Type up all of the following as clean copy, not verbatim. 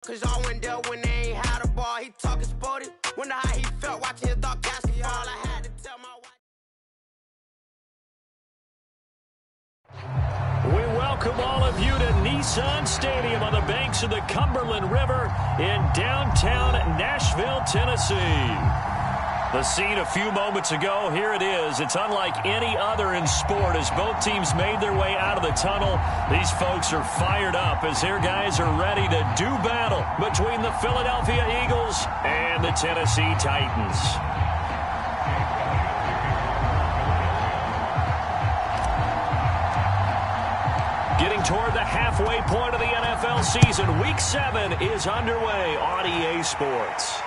Cause y'all went there when they ain't had a ball. He talking sporty. Wonder how he felt watching his dog catch the ball. I had to tell my wife. We welcome all of you to Nissan Stadium on the banks of the Cumberland River in downtown Nashville, Tennessee. The scene a few moments ago, here it is. It's unlike any other in sport as both teams made their way out of the tunnel. These folks are fired up as their guys are ready to do battle between the Philadelphia Eagles and the Tennessee Titans. Getting toward the halfway point of the NFL season, Week 7 is underway on EA Sports.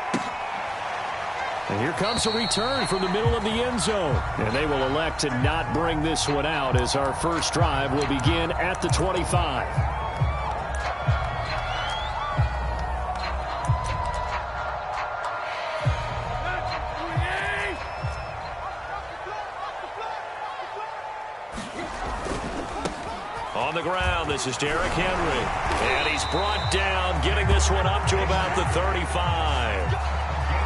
And here comes a return from the middle of the end zone. And they will elect to not bring this one out as our first drive will begin at the 25. On the ground, this is Derrick Henry. And he's brought down, getting this one up to about the 35.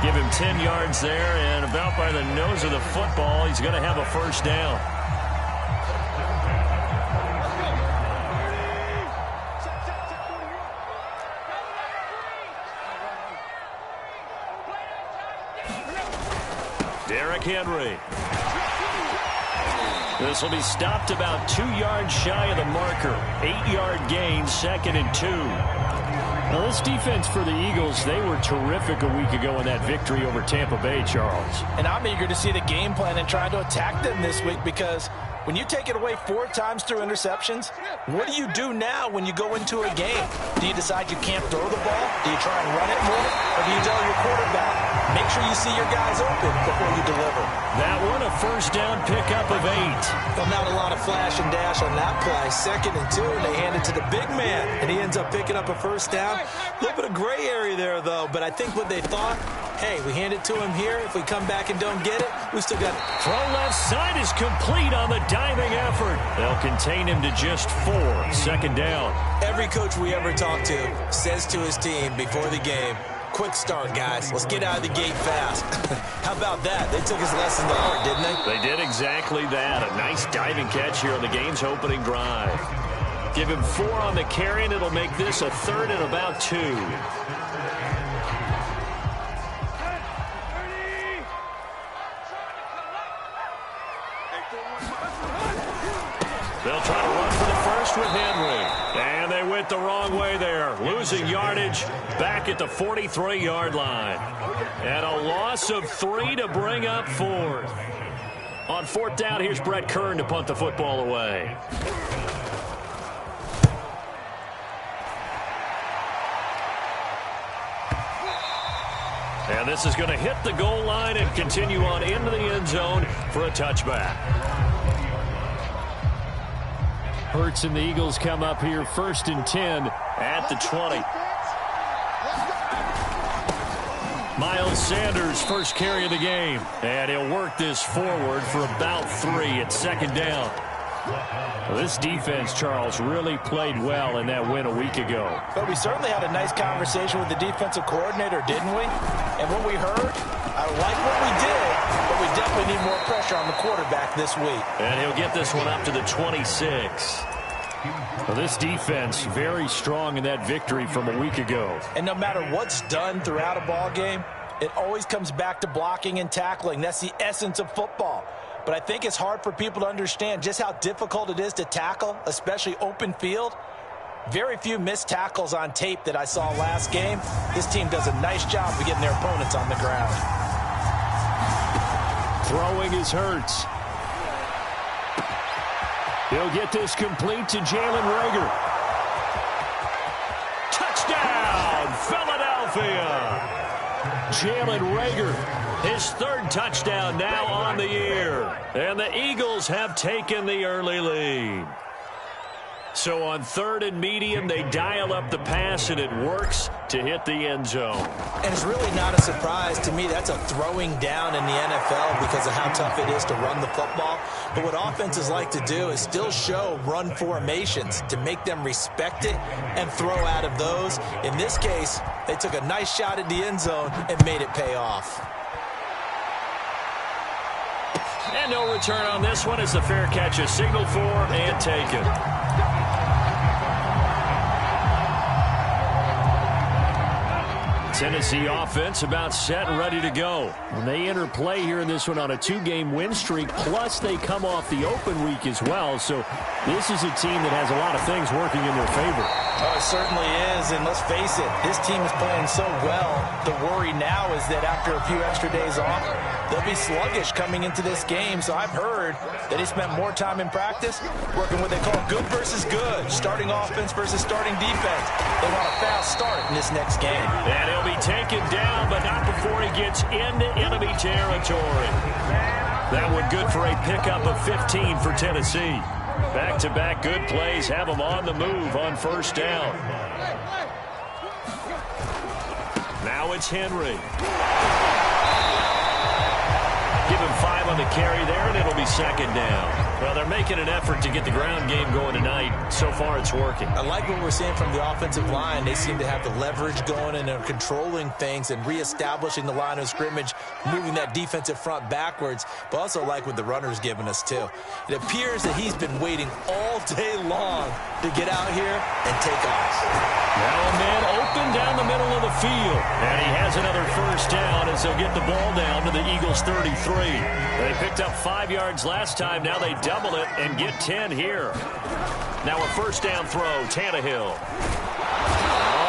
Give him 10 yards there, and about by the nose of the football, he's going to have a first down. Derrick Henry. This will be stopped about 2 yards shy of the marker. 8-yard gain, 2nd and 2. Now, this defense for the Eagles, they were terrific a week ago in that victory over Tampa Bay, Charles. And I'm eager to see the game plan and try to attack them this week because when you take it away 4 times through interceptions, what do you do now when you go into a game? Do you decide you can't throw the ball? Do you try and run it more? Or do you tell your quarterback, make sure you see your guys open before you deliver? That one, a first down pickup of 8. Well, not a lot of flash and dash on that play. 2nd and 2, and they hand it to the big man, and he ends up picking up a first down. A little bit of gray area there, though, but I think what they thought, hey, we hand it to him here. If we come back and don't get it, we still got it. Throw left side is complete on the diving effort. They'll contain him to just 4. 2nd down. Every coach we ever talk to says to his team before the game, quick start, guys. Let's get out of the gate fast. How about that? They took his lesson to heart, didn't they? They did exactly that. A nice diving catch here on the game's opening drive. Give him 4 on the carry, and it'll make this a 3rd and about 2. They'll try to run for the first with Henry. And they went the wrong way there. Losing yardage back at the 43-yard line. And a loss of 3 to bring up 4th. On 4th down, here's Brett Kern to punt the football away. And this is going to hit the goal line and continue on into the end zone for a touchback. Hurts and the Eagles come up here 1st and 10 at the 20. Miles Sanders, first carry of the game. And he'll work this forward for about 3 at 2nd down. Well, this defense, Charles, really played well in that win a week ago. But we certainly had a nice conversation with the defensive coordinator, didn't we? And what we heard, I like what we did, but we definitely need more pressure on the quarterback this week. And he'll get this one up to the 26. Well, this defense very strong in that victory from a week ago. And no matter what's done throughout a ball game, it always comes back to blocking and tackling. That's the essence of football. But I think it's hard for people to understand just how difficult it is to tackle, especially open field. Very few missed tackles on tape that I saw last game. This team does a nice job of getting their opponents on the ground. Throwing is Hurts. He'll get this complete to Jalen Reagor. Touchdown, Philadelphia! Jalen Reagor, his 3rd touchdown now on the year. And the Eagles have taken the early lead. So on 3rd and medium, they dial up the pass, and it works to hit the end zone. And it's really not a surprise to me. That's a throwing down in the NFL because of how tough it is to run the football. But what offenses like to do is still show run formations to make them respect it and throw out of those. In this case, they took a nice shot at the end zone and made it pay off. And no return on this one as the fair catch is signaled for and taken. Tennessee offense about set and ready to go. And they enter play here in this one on a 2-game win streak, plus they come off the open week as well. So this is a team that has a lot of things working in their favor. Oh, it certainly is, and let's face it, this team is playing so well. The worry now is that after a few extra days off, they'll be sluggish coming into this game. So I've heard that he spent more time in practice working what they call good versus good, starting offense versus starting defense. They want a fast start in this next game. And he'll be taken down, but not before he gets into enemy territory. That one good for a pickup of 15 for Tennessee. Back-to-back good plays have them on the move on 1st down. Now it's Henry. Give him 5 on the carry there, and it'll be 2nd down. Well, they're making an effort to get the ground game going tonight. So far, it's working. I like what we're seeing from the offensive line. They seem to have the leverage going, and they're controlling things and reestablishing the line of scrimmage, moving that defensive front backwards, but also like what the runner's giving us, too. It appears that he's been waiting all day long to get out here and take off. Now a man open down the middle of the field, and he has another 1st down as they'll get the ball down to the Eagles' 33. They picked up 5 yards last time. Now they double it and get 10 here. Now a 1st down throw, Tannehill.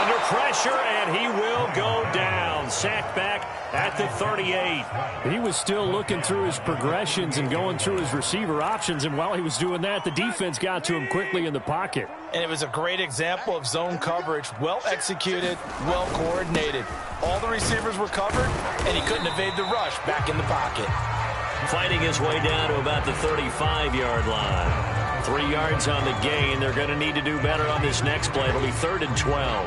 Under pressure, and he will go down. Sacked back at the 38. He was still looking through his progressions and going through his receiver options, and while he was doing that, the defense got to him quickly in the pocket. And it was a great example of zone coverage, well executed, well coordinated. All the receivers were covered, and he couldn't evade the rush back in the pocket. Fighting his way down to about the 35-yard line. 3 yards on the gain. They're going to need to do better on this next play. It'll be 3rd and 12.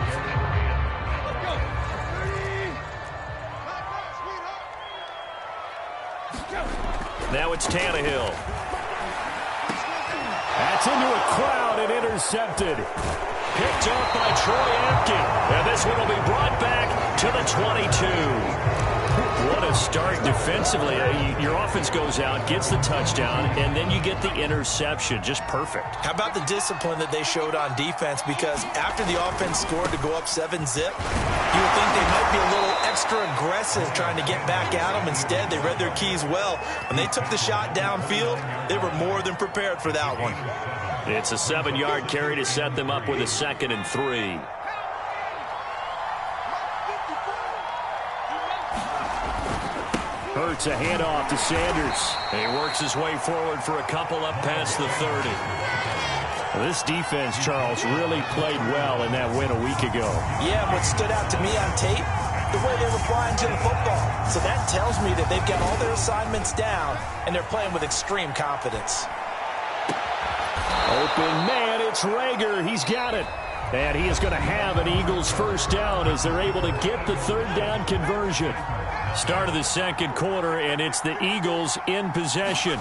Now it's Tannehill. That's into a crowd and intercepted. Picked off by Troy Apke. And this one will be brought back to the 22. What a start defensively. Your offense goes out, gets the touchdown, and then you get the interception. Just perfect. How about the discipline that they showed on defense? Because after the offense scored to go up 7-zip, you would think they might be a little extra aggressive trying to get back at them. Instead, they read their keys well. When they took the shot downfield, they were more than prepared for that one. It's a 7-yard carry to set them up with a 2nd and 3. Hurts a handoff to Sanders. He works his way forward for a couple up past the 30. This defense, Charles, really played well in that win a week ago. Yeah, what stood out to me on tape, the way they were flying to the football. So that tells me that they've got all their assignments down, and they're playing with extreme confidence. Open man, it's Rager. He's got it. And he is going to have an Eagles 1st down as they're able to get the 3rd down conversion. Start of the 2nd quarter, and it's the Eagles in possession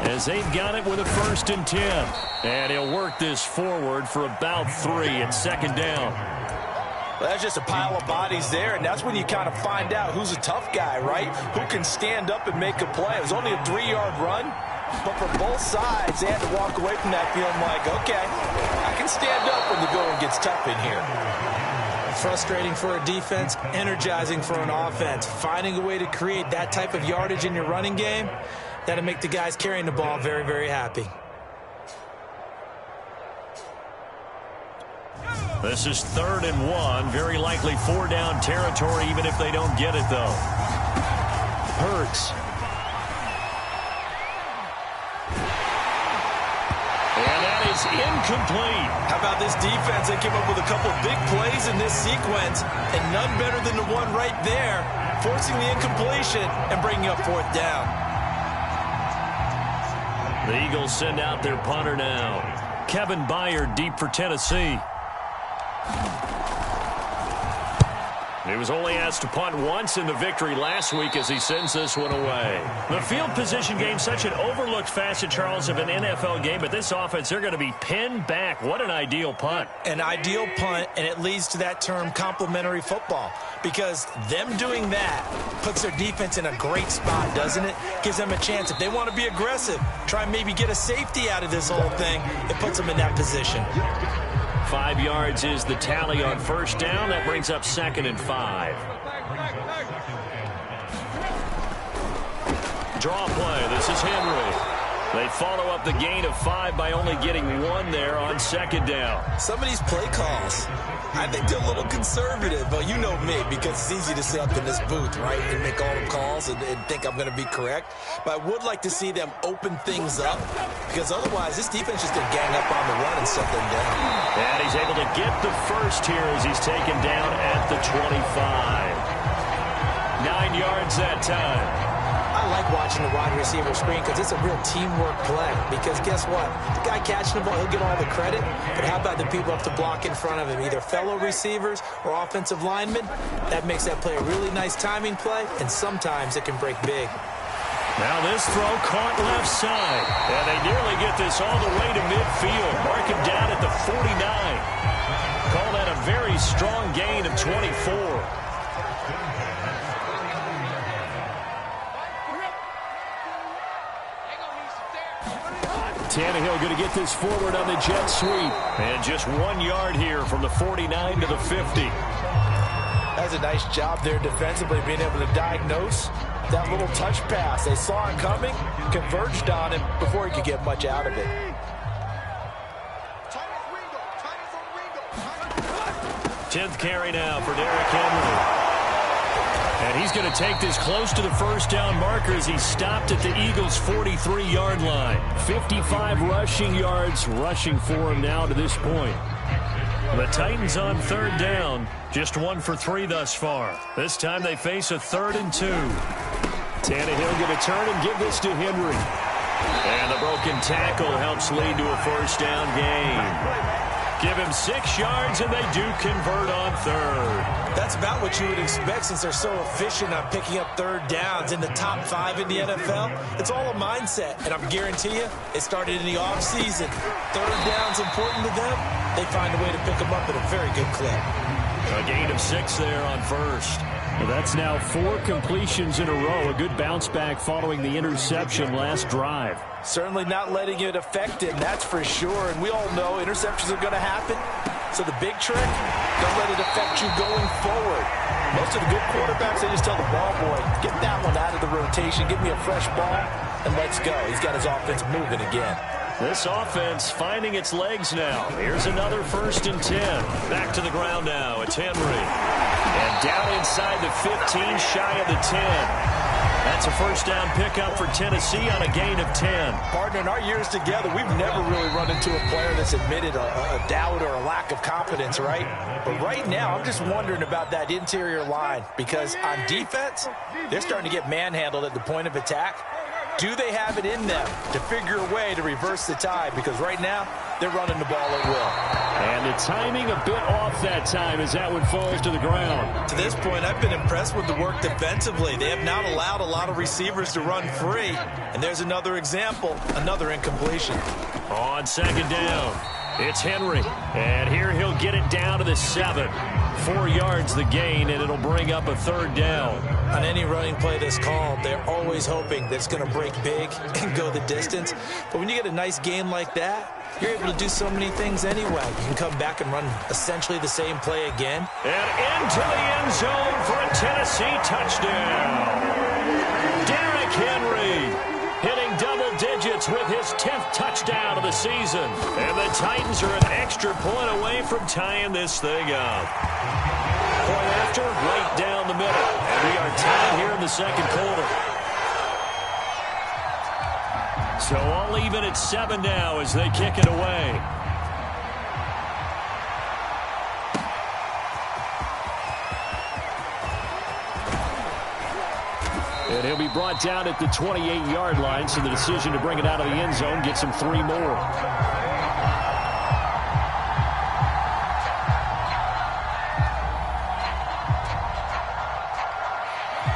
as they've got it with a 1st and 10. And he'll work this forward for about 3 at 2nd down. Well, that's just a pile of bodies there, and that's when you kind of find out who's a tough guy, right? Who can stand up and make a play. It was only a 3-yard run, but for both sides, they had to walk away from that feeling like, okay, I can stand up when the going gets tough in here. Frustrating for a defense, energizing for an offense. Finding a way to create that type of yardage in your running game, that'll make the guys carrying the ball very, very happy. This is 3rd and 1. Very likely 4 down territory, even if they don't get it, though. Hurts. And that is incomplete. How about this defense? They came up with a couple of big plays in this sequence, and none better than the one right there, forcing the incompletion and bringing up 4th down. The Eagles send out their punter now. Kevin Byard deep for Tennessee. He was only asked to punt once in the victory last week as he sends this one away. The field position game, such an overlooked facet, Charles, of an NFL game, but this offense, they're going to be pinned back. What an ideal punt. An ideal punt, and it leads to that term complementary football, because them doing that puts their defense in a great spot, doesn't it? Gives them a chance. If they want to be aggressive, try and maybe get a safety out of this whole thing, it puts them in that position. 5 yards is the tally on first down. That brings up 2nd and 5. Draw play. This is Henry. They follow up the gain of 5 by only getting 1 there on 2nd down. Some of these play calls, I think they're a little conservative, but you know me, because it's easy to sit up in this booth, right, and make all the calls and think I'm going to be correct. But I would like to see them open things up, because otherwise this defense is going to gang up on the run and shut them down. And he's able to get the first here as he's taken down at the 25. 9 yards that time. I like watching the wide receiver screen because it's a real teamwork play. Because guess what? The guy catching the ball, he'll get all the credit. But how about the people up to block in front of him, either fellow receivers or offensive linemen? That makes that play a really nice timing play, and sometimes it can break big. Now this throw caught left side. And they nearly get this all the way to midfield. Mark him down at the 49. Call that a very strong gain of 24. Tannehill going to get this forward on the jet sweep. And just 1 yard here from the 49 to the 50. That's a nice job there defensively, being able to diagnose that little touch pass. They saw it coming, converged on him before he could get much out of it. 10th carry now for Derrick Henry. And he's going to take this close to the first down marker as he stopped at the Eagles' 43-yard line. 55 rushing yards rushing for him now to this point. The Titans on 3rd down, just 1 for 3 thus far. This time they face a 3rd and 2. Tannehill going to turn and give this to Henry. And the broken tackle helps lead to a first down gain. Give him 6 yards, and they do convert on 3rd. That's about what you would expect since they're so efficient on picking up 3rd downs in the top 5 in the NFL. It's all a mindset, and I'm guarantee you it started in the offseason. 3rd down's important to them. They find a way to pick them up at a very good clip. A gain of 6 there on first. Well, that's now 4 completions in a row. A good bounce back following the interception last drive. Certainly not letting it affect him, that's for sure. And we all know interceptions are going to happen. So the big trick, don't let it affect you going forward. Most of the good quarterbacks, they just tell the ball boy, get that one out of the rotation, give me a fresh ball, and let's go. He's got his offense moving again. This offense finding its legs now. Here's another 1st and 10. Back to the ground now. It's Henry. And down inside the 15, shy of the 10. That's a first down pickup for Tennessee on a gain of 10. Partner, in our years together, we've never really run into a player that's admitted a doubt or a lack of confidence, right? But right now, I'm just wondering about that interior line, because on defense, they're starting to get manhandled at the point of attack. Do they have it in them to figure a way to reverse the tide? Because right now, they're running the ball at will. And the timing a bit off that time as that one falls to the ground. To this point, I've been impressed with the work defensively. They have not allowed a lot of receivers to run free. And there's another example, another incompletion. On 2nd down, it's Henry. And here he'll get it down to the 7. 4 yards the gain, and it'll bring up a 3rd down. On any running play that's called, they're always hoping that it's going to break big and go the distance. But when you get a nice gain like that, you're able to do so many things anyway. You can come back and run essentially the same play again. And into the end zone for a Tennessee touchdown. Derrick Henry hitting double digits with his 10th touchdown of the season. And the Titans are an extra point away from tying this thing up. Point after, right down the middle. And we are tied here in the 2nd quarter. So all even at 7 now as they kick it away. And he'll be brought down at the 28-yard line, so the decision to bring it out of the end zone gets him 3 more.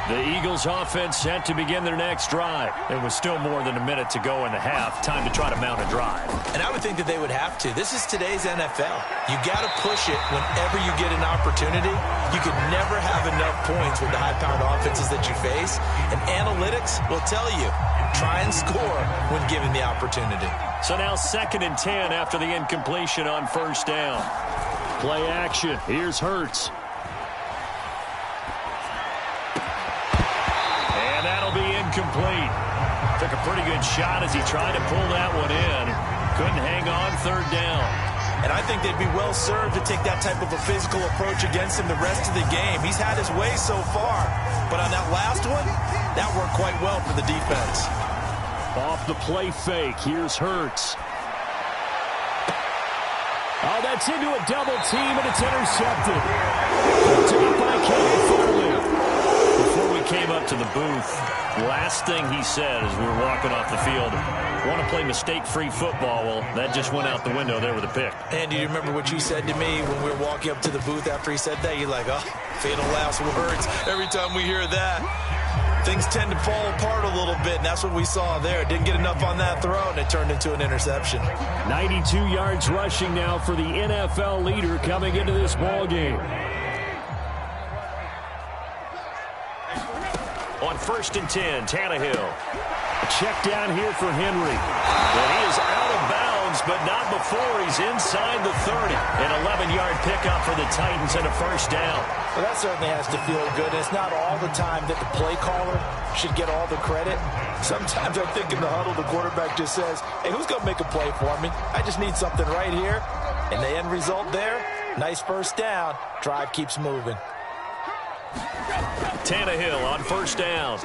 The Eagles offense set to begin their next drive. There was still more than a minute to go in the half. Time to try to mount a drive. And I would think that they would have to. This is today's NFL. You got to push it whenever you get an opportunity. You could never have enough points with the high-powered offenses that you face. And analytics will tell you, try and score when given the opportunity. So now 2nd and 10 after the incompletion on first down. Play action. Here's Hurts. And that'll be incomplete. Took a pretty good shot as he tried to pull that one in. Couldn't hang on 3rd down. And I think they'd be well served to take that type of a physical approach against him the rest of the game. He's had his way so far. But on that last one, that worked quite well for the defense. Off the play fake, here's Hurts. Oh, that's into a double team, and it's intercepted. Picked up by Caleb Farley. Before we came up to the booth, last thing he said as we were walking off the field, want to play mistake-free football. Well, that just went out the window there with a pick. And do you remember what you said to me when we were walking up to the booth after he said that? You're like, oh, fatal last words. Every time we hear that, things tend to fall apart a little bit, and that's what we saw there. Didn't get enough on that throw, and it turned into an interception. 92 yards rushing now for the NFL leader coming into this ball game. On 1st and 10, Tannehill. Check down here for Henry. Well, he is out of bounds, but not before he's inside the 30. An 11-yard pickup for the Titans and a first down. Well, that certainly has to feel good. It's not all the time that the play caller should get all the credit. Sometimes I think in the huddle, the quarterback just says, hey, who's going to make a play for me? I just need something right here. And the end result there, nice first down. Drive keeps moving. Tannehill on first down.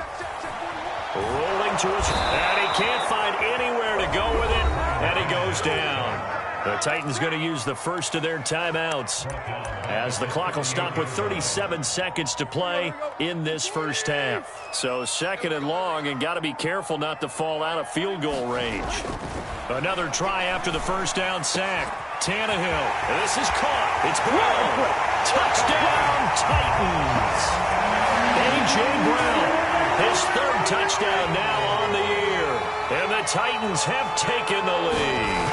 Rolling to his, and he can't find anywhere to go with it, and he goes down. The Titans going to use the first of their timeouts as the clock will stop with 37 seconds to play in this first half. So 2nd and long, and got to be careful not to fall out of field goal range. Another try after the first down sack. Tannehill. This is caught. It's Brown. Touchdown, Titans. A.J. Brown. His 3rd touchdown now on the year. And the Titans have taken the lead.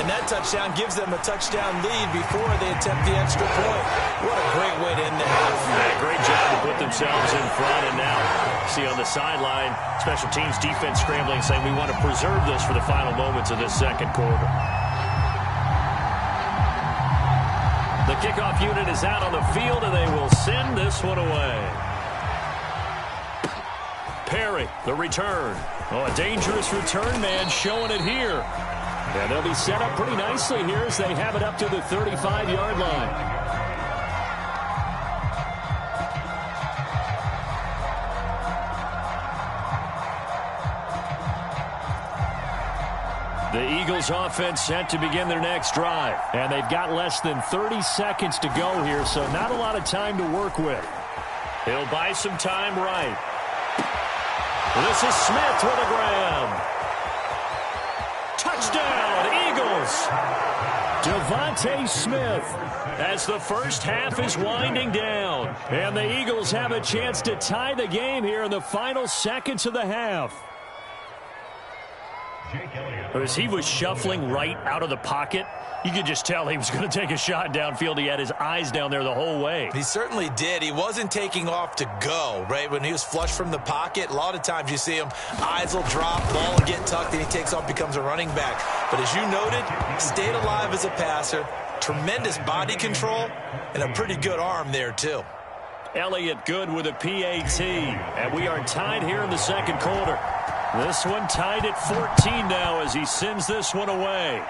And that touchdown gives them a touchdown lead before they attempt the extra point. What a great way to end the half. Yeah, great job to put themselves in front. And now, see on the sideline, special teams defense scrambling, saying we want to preserve this for the final moments of this 2nd quarter. The kickoff unit is out on the field, and they will send this one away. Perry, the return. Oh, a dangerous return man showing it here. And they'll be set up pretty nicely here as they have it up to the 35-yard line. The Eagles offense set to begin their next drive. And they've got less than 30 seconds to go here, so not a lot of time to work with. He'll buy some time right. This is Smith with a grab. Touchdown, Eagles. Devontae Smith as the first half is winding down. And the Eagles have a chance to tie the game here in the final seconds of the half. As he was shuffling right out of the pocket, you could just tell he was going to take a shot downfield. He had his eyes down there the whole way. He certainly did. He wasn't taking off to go, right? When he was flush from the pocket, a lot of times you see him, eyes will drop, ball will get tucked, and he takes off, becomes a running back. But as you noted, stayed alive as a passer, tremendous body control, and a pretty good arm there, too. Elliott good with a PAT. And we are tied here in the 2nd quarter. This one tied at 14 now as he sends this one away.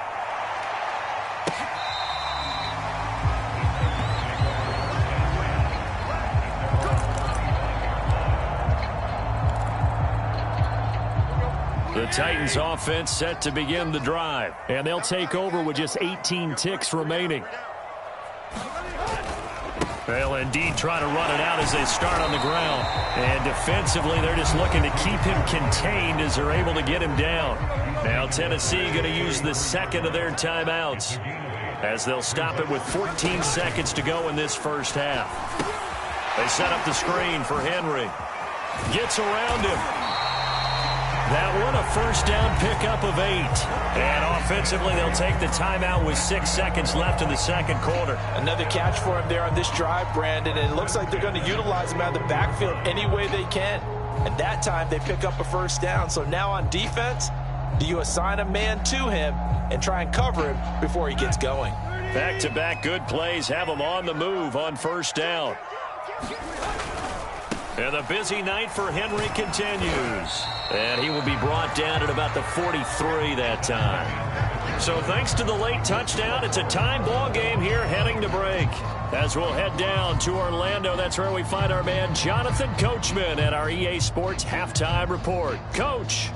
The Titans offense set to begin the drive, and they'll take over with just 18 ticks remaining. They'll indeed try to run it out as they start on the ground. And defensively, they're just looking to keep him contained as they're able to get him down. Now Tennessee going to use the 2nd of their timeouts as they'll stop it with 14 seconds to go in this first half. They set up the screen for Henry. Gets around him. That one, a first down pickup of 8. And offensively, they'll take the timeout with 6 seconds left in the second quarter. Another catch for him there on this drive, Brandon. And it looks like they're going to utilize him out of the backfield any way they can. And that time, they pick up a first down. So now on defense, do you assign a man to him and try and cover him before he gets going? Back-to-back good plays have him on the move on first down. And the busy night for Henry continues. And he will be brought down at about the 43 that time. So thanks to the late touchdown, it's a time ball game here heading to break. As we'll head down to Orlando, that's where we find our man Jonathan Coachman at our EA Sports Halftime Report. Coach.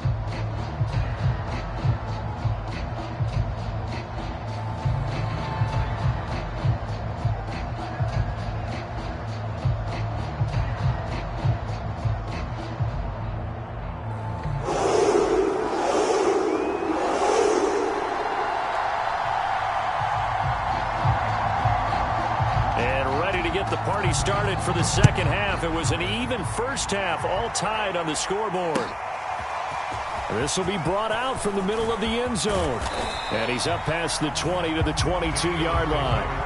Started for the second half. It was an even first half, all tied on the scoreboard. This will be brought out from the middle of the end zone. And he's up past the 20 to the 22-yard line.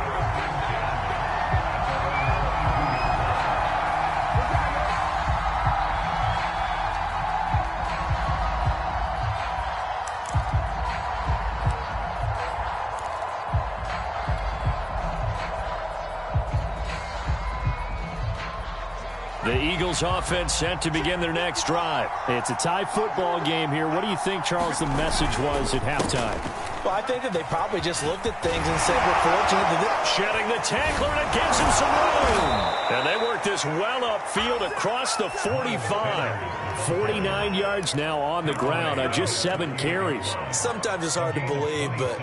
The Eagles offense set to begin their next drive. It's a tie football game here. What do you think, Charles, the message was at halftime? Well, I think that they probably just looked at things and said, we're fortunate that shedding the tackler, and it gives him some room. And they work this well upfield across the 45. 49 yards now on the ground on just 7 carries. Sometimes it's hard to believe, but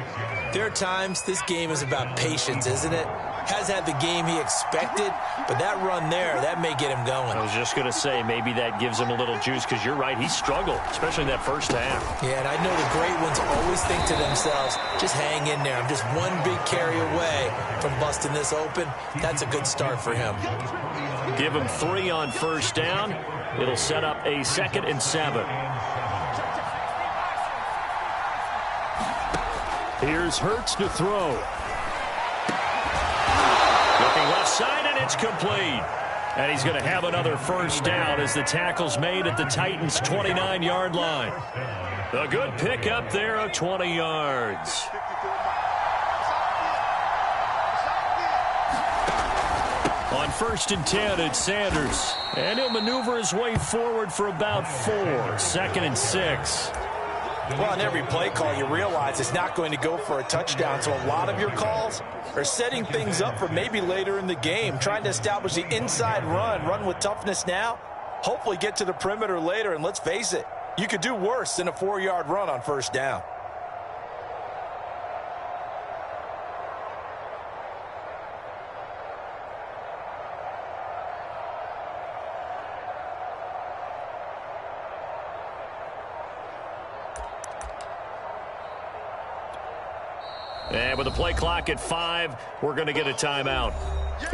there are times this game is about patience, isn't it? Has had the game he expected, but that run there, that may get him going. I was just going to say, maybe that gives him a little juice, because you're right, he struggled, especially in that first half. Yeah, and I know the great ones always think to themselves, just hang in there. I'm just one big carry away from busting this open. That's a good start for him. Give him 3 on first down. It'll set up a 2nd and 7. Here's Hurts to throw. Looking left side, and it's complete. And he's going to have another first down as the tackle's made at the Titans' 29-yard line. A good pickup there of 20 yards. On 1st and 10, it's Sanders. And he'll maneuver his way forward for about 4. 2nd and 6. Well, on every play call, you realize it's not going to go for a touchdown. So a lot of your calls are setting things up for maybe later in the game, trying to establish the inside run with toughness now, hopefully get to the perimeter later. And let's face it, you could do worse than a 4-yard run on first down. And with the play clock at 5, we're going to get a timeout.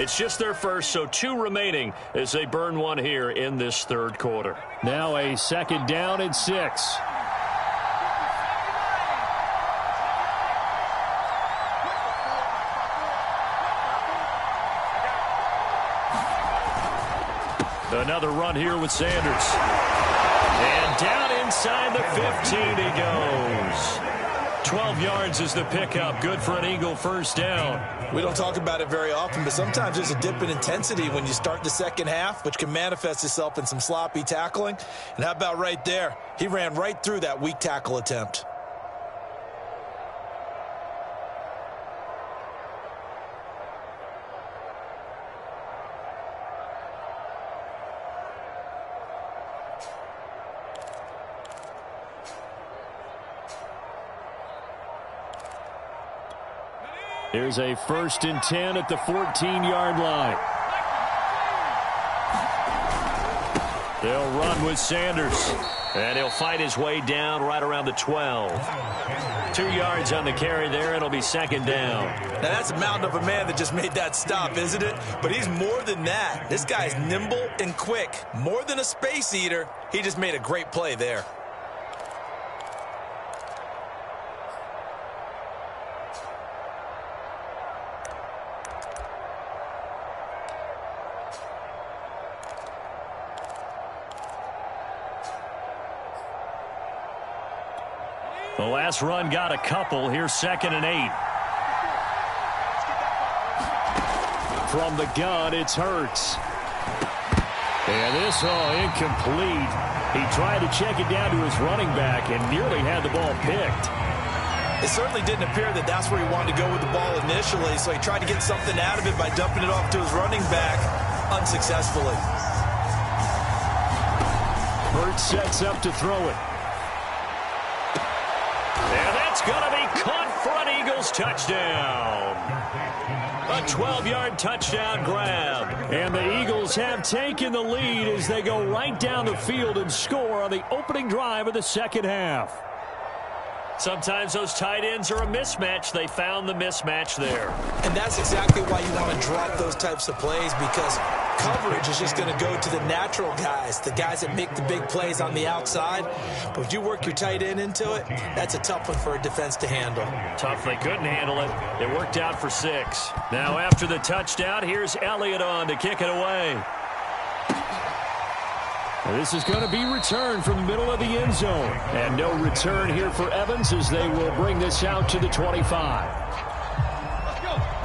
It's just their first, so 2 remaining as they burn one here in this third quarter. Now a 2nd down and 6. Another run here with Sanders. And down inside the 15 he goes. 12 yards is the pickup. Good for an Eagle first down. We don't talk about it very often, but sometimes there's a dip in intensity when you start the second half, which can manifest itself in some sloppy tackling. And how about right there? He ran right through that weak tackle attempt. Here's a 1st and 10 at the 14-yard line. They'll run with Sanders. And he'll fight his way down right around the 12. 2 yards on the carry there. It'll be second down. Now, that's a mountain of a man that just made that stop, isn't it? But he's more than that. This guy's nimble and quick. More than a space eater. He just made a great play there. The last run got a couple. Here's 2nd and 8. From the gun, it's Hurts. And this, incomplete. He tried to check it down to his running back and nearly had the ball picked. It certainly didn't appear that that's where he wanted to go with the ball initially, so he tried to get something out of it by dumping it off to his running back unsuccessfully. Hurts sets up to throw it. And that's going to be caught for an Eagles touchdown. A 12-yard touchdown grab. And the Eagles have taken the lead as they go right down the field and score on the opening drive of the second half. Sometimes those tight ends are a mismatch. They found the mismatch there. And that's exactly why you want to drop those types of plays, because coverage is just going to go to the natural guys, the guys that make the big plays on the outside. But if you work your tight end into it, that's a tough one for a defense to handle. Tough they couldn't handle it. It worked out for 6. Now after the touchdown, here's Elliott on to kick it away. This is going to be returned from the middle of the end zone. And no return here for Evans as they will bring this out to the 25.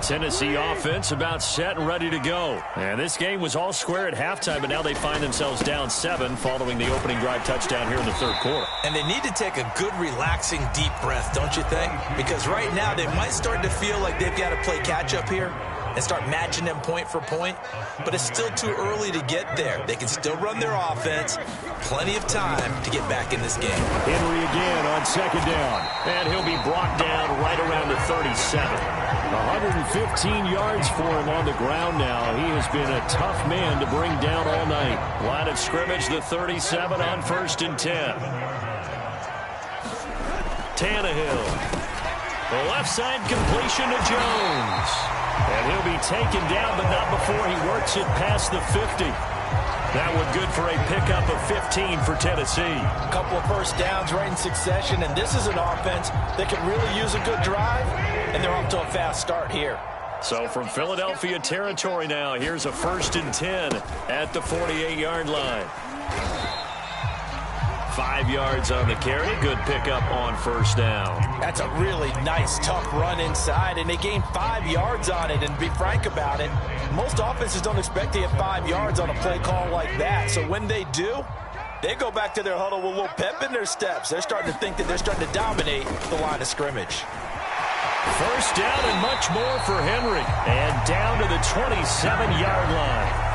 Tennessee offense about set and ready to go. And this game was all square at halftime, but now they find themselves down 7 following the opening drive touchdown here in the third quarter. And they need to take a good, relaxing, deep breath, don't you think? Because right now they might start to feel like they've got to play catch-up here and start matching them point for point. But it's still too early to get there. They can still run their offense. Plenty of time to get back in this game. Henry again on second down. And he'll be brought down right around the 37. 115 yards for him on the ground now. He has been a tough man to bring down all night. Line of scrimmage, the 37 on 1st and 10. Tannehill. The left side completion to Jones. And he'll be taken down, but not before he works it past the 50. That one good for a pickup of 15 for Tennessee. A couple of first downs right in succession, and this is an offense that could really use a good drive, and they're off to a fast start here. So from Philadelphia territory now, here's a 1st and 10 at the 48-yard line. 5 yards on the carry. Good pickup on 1st down. That's a really nice, tough run inside, and they gained 5 yards on it. And to be frank about it, most offenses don't expect to get 5 yards on a play call like that. So when they do, they go back to their huddle with a little pep in their steps. They're starting to think that they're starting to dominate the line of scrimmage. 1st down and much more for Henry. And down to the 27-yard line.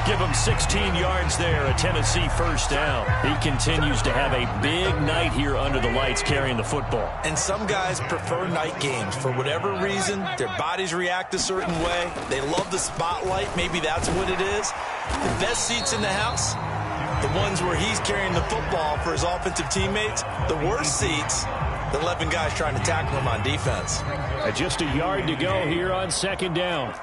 Give him 16 yards there, a Tennessee 1st down. He continues to have a big night here under the lights carrying the football. And some guys prefer night games. For whatever reason, their bodies react a certain way. They love the spotlight. Maybe that's what it is. The best seats in the house, the ones where he's carrying the football for his offensive teammates. The worst seats, the 11 guys trying to tackle him on defense. Just a yard to go here on 2nd down.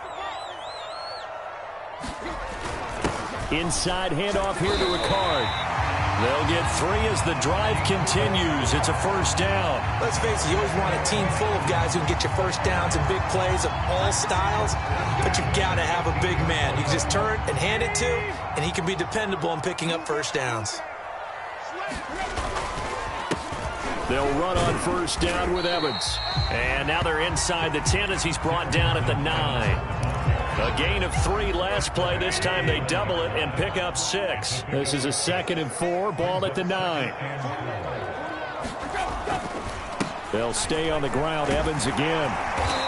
Inside handoff here to Ricard. They'll get 3 as the drive continues. It's a 1st down. Let's face it, you always want a team full of guys who can get you first downs and big plays of all styles, but you've got to have a big man. You can just turn and hand it to, and he can be dependable in picking up first downs. They'll run on 1st down with Evans. And now they're inside the 10 as he's brought down at the 9. A gain of 3 last play. This time they double it and pick up 6. This is a 2nd and 4. Ball at the 9. They'll stay on the ground. Evans again.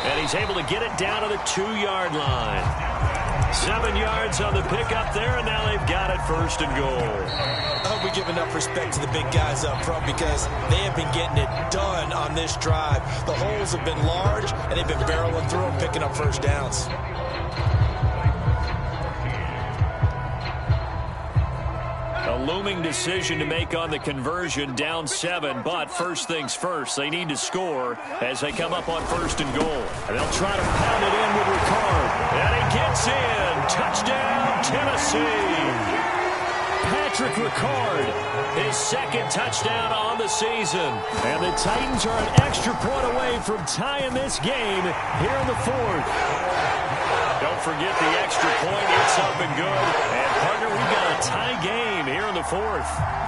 And he's able to get it down to the 2-yard line. 7 yards on the pickup there, and now they've got it 1st and goal. I hope we give enough respect to the big guys up front because they have been getting it done on this drive. The holes have been large, and they've been barreling through them, picking up first downs. looming decision to make on the conversion, down 7. But first things first, they need to score as they come up on 1st and goal. And they'll try to pound it in with Ricard. And he gets in. Touchdown, Tennessee. Patrick Ricard, his 2nd touchdown on the season. And the Titans are an extra point away from tying this game here in the 4th. Don't forget the extra point. It's up and good. And, partner, we've got a tie game here in the 4th.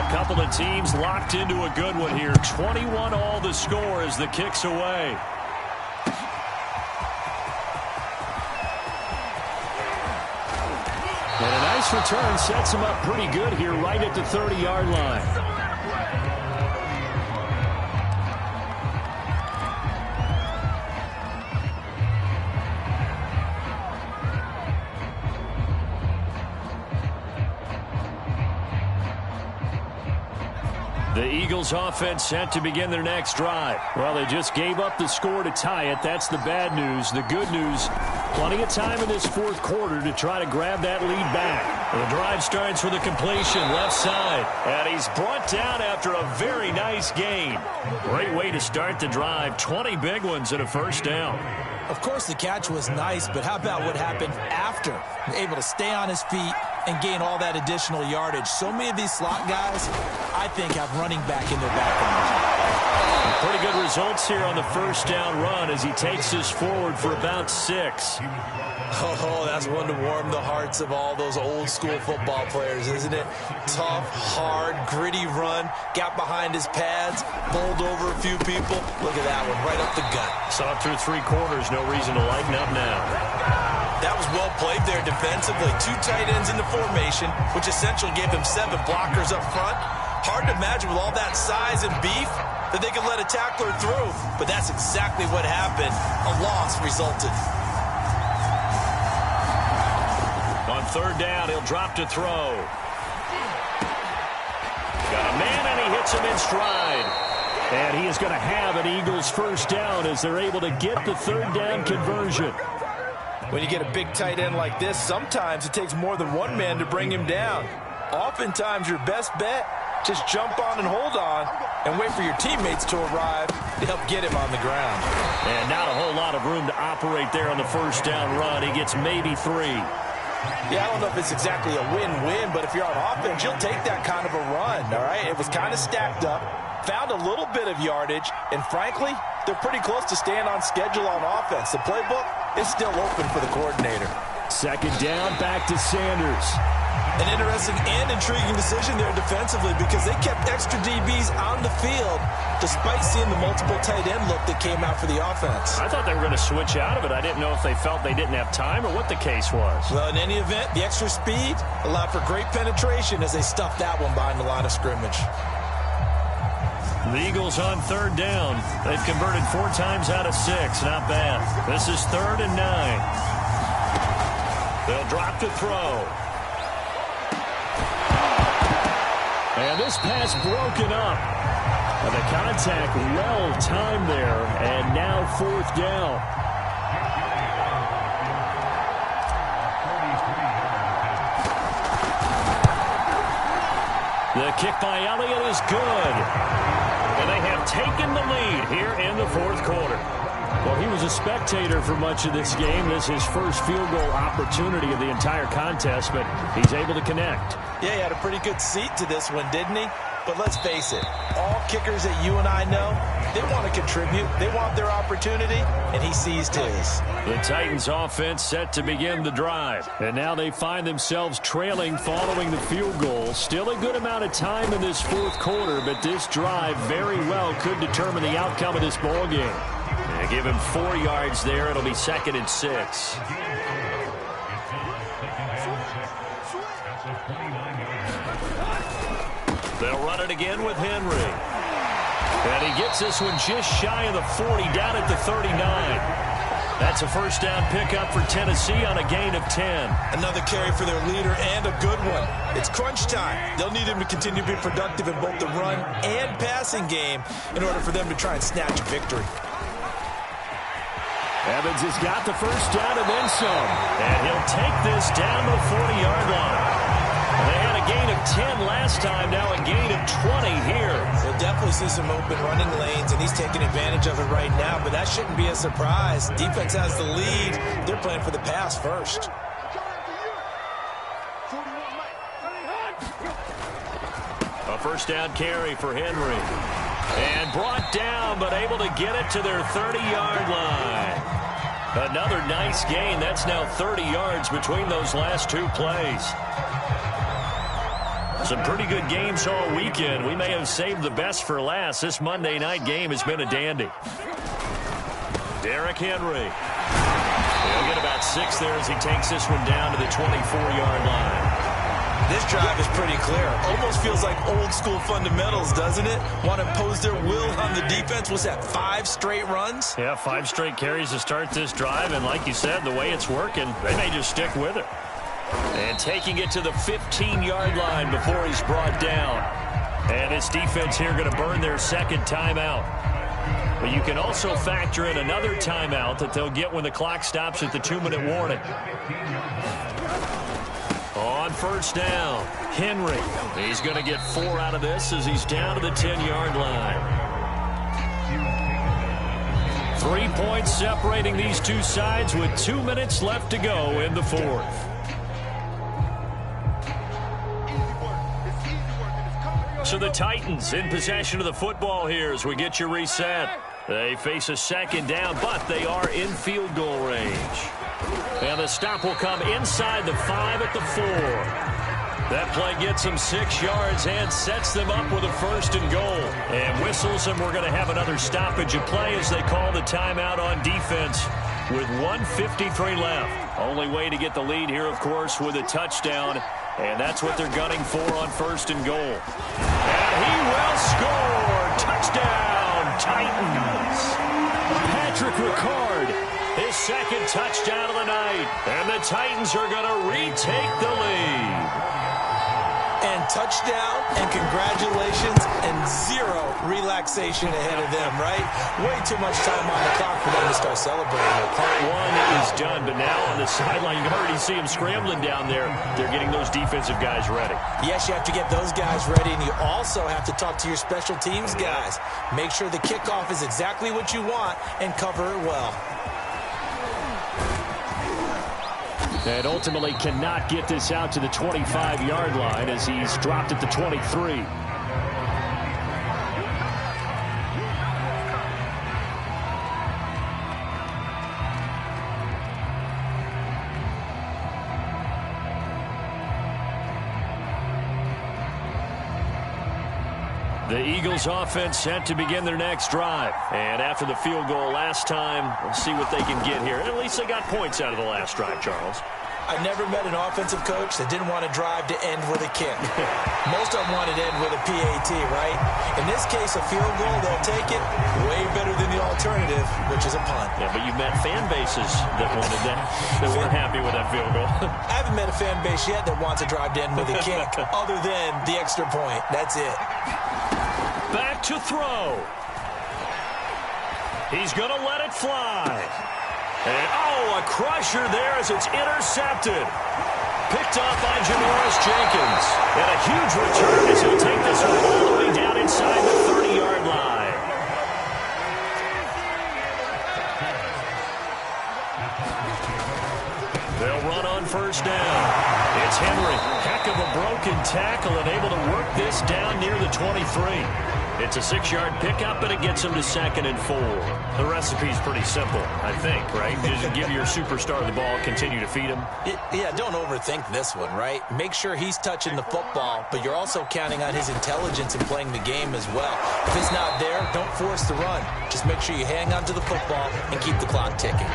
Couple of teams locked into a good one here. 21 all the score as the kick's away. And a nice return sets him up pretty good here right at the 30-yard line. The Eagles offense set to begin their next drive. Well, they just gave up the score to tie it. That's the bad news. The good news, plenty of time in this 4th quarter to try to grab that lead back. The drive starts with a completion left side. And he's brought down after a very nice gain. Great way to start the drive. 20 big ones and a 1st down. Of course, the catch was nice, but how about what happened after? Able to stay on his feet and gain all that additional yardage. So many of these slot guys, I think, have running back in their background. Pretty good results here on the 1st down run as he takes this forward for about 6. Oh, that's one to warm the hearts of all those old school football players, isn't it? Tough, hard, gritty run, got behind his pads, bowled over a few people. Look at that one, right up the gut. Saw it through 3 quarters, no reason to lighten up now. That was well played there defensively. 2 tight ends in the formation, which essentially gave them 7 blockers up front. Hard to imagine with all that size and beef that they could let a tackler through, but that's exactly what happened. A loss resulted. On 3rd down, he'll drop to throw. Got a man, and he hits him in stride. And he is going to have an Eagles 1st down as they're able to get the 3rd down conversion. When you get a big tight end like this, sometimes it takes more than one man to bring him down. Oftentimes, your best bet, just jump on and hold on and wait for your teammates to arrive to help get him on the ground. And not a whole lot of room to operate there on the 1st down run. He gets maybe 3. Yeah, I don't know if it's exactly a win-win, but if you're on offense, you'll take that kind of a run, all right? It was kind of stacked up, found a little bit of yardage, and frankly, they're pretty close to staying on schedule on offense. The playbook is still open for the coordinator. 2nd down, back to Sanders. An interesting and intriguing decision there defensively because they kept extra DBs on the field despite seeing the multiple tight end look that came out for the offense. I thought they were going to switch out of it. I didn't know if they felt they didn't have time or what the case was. Well, in any event, the extra speed allowed for great penetration as they stuffed that one behind the line of scrimmage. The Eagles on 3rd down. They've converted 4 times out of 6. Not bad. This is 3rd and 9. They'll drop to throw. And this pass broken up. And the contact well timed there. And now 4th down. The kick by Elliott is good. And they have taken the lead here in the 4th quarter. Well, he was a spectator for much of this game. This is his first field goal opportunity of the entire contest, but he's able to connect. Yeah, he had a pretty good seat to this one, didn't he? But let's face it, all kickers that you and I know, they want to contribute. They want their opportunity, and he seized his. The Titans offense set to begin the drive. And now they find themselves trailing following the field goal. Still a good amount of time in this 4th quarter, but this drive very well could determine the outcome of this ball game. They give him 4 yards there. It'll be 2nd and 6. They'll run it again with Henry. And he gets this one just shy of the 40, down at the 39. That's a first down pickup for Tennessee on a gain of 10. Another carry for their leader and a good one. It's crunch time. They'll need him to continue to be productive in both the run and passing game in order for them to try and snatch a victory. Evans has got the first down and then some. And he'll take this down to the 40-yard line. They had a gain of 10 last time, now a gain of 20 here. We'll definitely see some open running lanes, and he's taking advantage of it right now, but that shouldn't be a surprise. Defense has the lead. They're playing for the pass first. A first down carry for Henry. And brought down, but able to get it to their 30-yard line. Another nice gain. That's now 30 yards between those last two plays. Some pretty good games all weekend. We may have saved the best for last. This Monday night game has been a dandy. Derrick Henry. He'll get about 6 there as he takes this one down to the 24-yard line. This drive is pretty clear. Almost feels like old school fundamentals, doesn't it? Want to impose their will on the defense. What's that, 5 straight runs? Yeah, 5 straight carries to start this drive. And like you said, the way it's working, they may just stick with it. And taking it to the 15-yard line before he's brought down. And this defense here going to burn their second timeout. But you can also factor in another timeout that they'll get when the clock stops at the 2-minute warning. On first down, Henry. He's going to get 4 out of this as he's down to the 10-yard line. 3 points separating these two sides with 2 minutes left to go in the fourth. So the Titans in possession of the football here as we get you reset. They face a second down, but they are in field goal range. And the stop will come inside the 5 at the 4. That play gets them 6 yards and sets them up with a first and goal. And whistles, and we're going to have another stoppage of play as they call the timeout on defense with 1:53 left. Only way to get the lead here, of course, with a touchdown. And that's what they're gunning for on first and goal. And he will score. Touchdown, Titans. Patrick Ricard, his second touchdown of the night. And the Titans are going to retake the lead. And touchdown, and congratulations, and 0 relaxation ahead of them, right? Way too much time on the clock for them to start celebrating. Part 1 is done, but now on the sideline, you can already see them scrambling down there. They're getting those defensive guys ready. Yes, you have to get those guys ready, and you also have to talk to your special teams guys. Make sure the kickoff is exactly what you want and cover it well. And ultimately cannot get this out to the 25-yard line as he's dropped at the 23. The Eagles offense set to begin their next drive. And after the field goal last time, we'll see what they can get here. And at least they got points out of the last drive, Charles. I've never met an offensive coach that didn't want to drive to end with a kick. Most of them wanted to end with a PAT, right? In this case, a field goal, they'll take it. Way better than the alternative, which is a punt. Yeah, but you've met fan bases that wanted that, that weren't happy with that field goal. I haven't met a fan base yet that wants to drive to end with a kick, other than the extra point. That's it. Back to throw. He's going to let it fly. And, a crusher there as it's intercepted. Picked off by Janoris Jenkins. And a huge return as he'll take this one all the way down inside the 30-yard line. They'll run on first down. It's Henry. Heck of a broken tackle and able to work this down near the 23. It's a 6-yard pickup, but it gets him to 2nd and 4. The recipe's pretty simple, I think, right? Just give your superstar the ball, continue to feed him. Yeah, don't overthink this one, right? Make sure he's touching the football, but you're also counting on his intelligence in playing the game as well. If it's not there, don't force the run. Just make sure you hang on to the football and keep the clock ticking.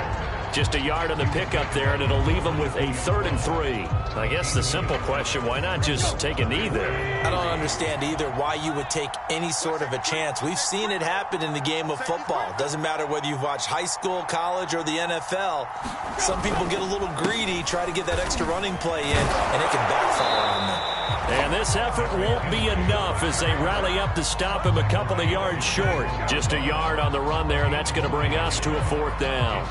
Just a yard on the pickup there, and it'll leave them with a 3rd and 3. I guess the simple question, why not just take a knee there? I don't understand either why you would take any sort of a chance. We've seen it happen in the game of football. Doesn't matter whether you've watched high school, college, or the NFL. Some people get a little greedy, try to get that extra running play in, and it can backfire on them. And this effort won't be enough as they rally up to stop him a couple of yards short. Just a yard on the run there, and that's going to bring us to a 4th down.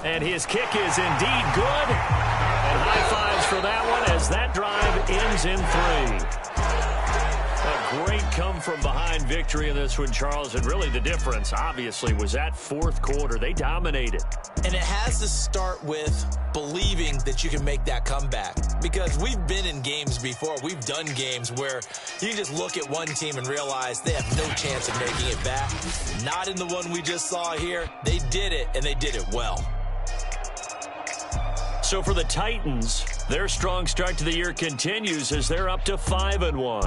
And his kick is indeed good. And high fives for that one as that drive ends in 3. A great come-from-behind victory in this one, Charles. And really the difference, obviously, was that 4th quarter. They dominated. And it has to start with believing that you can make that comeback. Because we've been in games before. We've done games where you just look at one team and realize they have no chance of making it back. Not in the one we just saw here. They did it, and they did it well. So for the Titans, their strong start to the year continues as they're up to 5-1.